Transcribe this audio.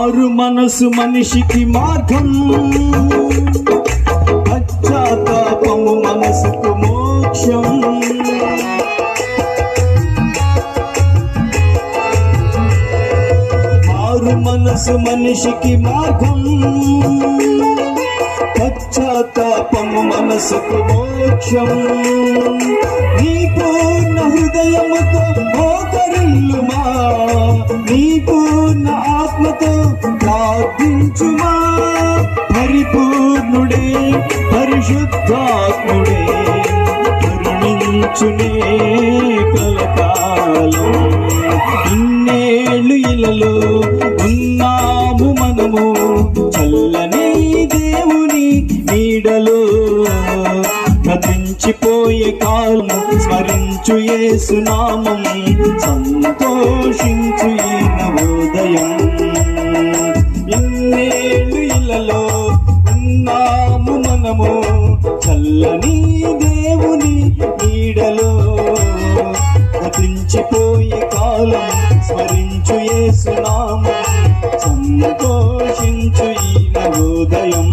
మారు మనసు మనిషికి మార్గం, పశ్చాత్తాపము మనసుకు మోక్షం. మారు మనసు మనిషికి మార్గం, పశ్చాత్తాపము మనసుకు మోక్షం. నీ పూర్ణ హృదయముతో మోకరిల్లుమా, నీ పూర్ణ ఆత్మతో ప్రార్థించుమా. పరిపూర్ణుడే పరిశుద్ధాత్ముడే కరుణించునే కలకాలం. ఇన్నేళ్ళు ఇలలో ఉన్నాము మనము చల్లని దేవుని నీడలో. గతించిపోయే కాలము స్మరించు యేసు నామం, సంతోషించు ఈ నవోదయం. ఇన్నేళ్ళు ఇలలో ఉన్నాము మనము చల్లని దేవుని నీడలో. గతించిపోయే కాలం స్మరించు యేసు నామం, సంతోషించు ఈ నవోదయం.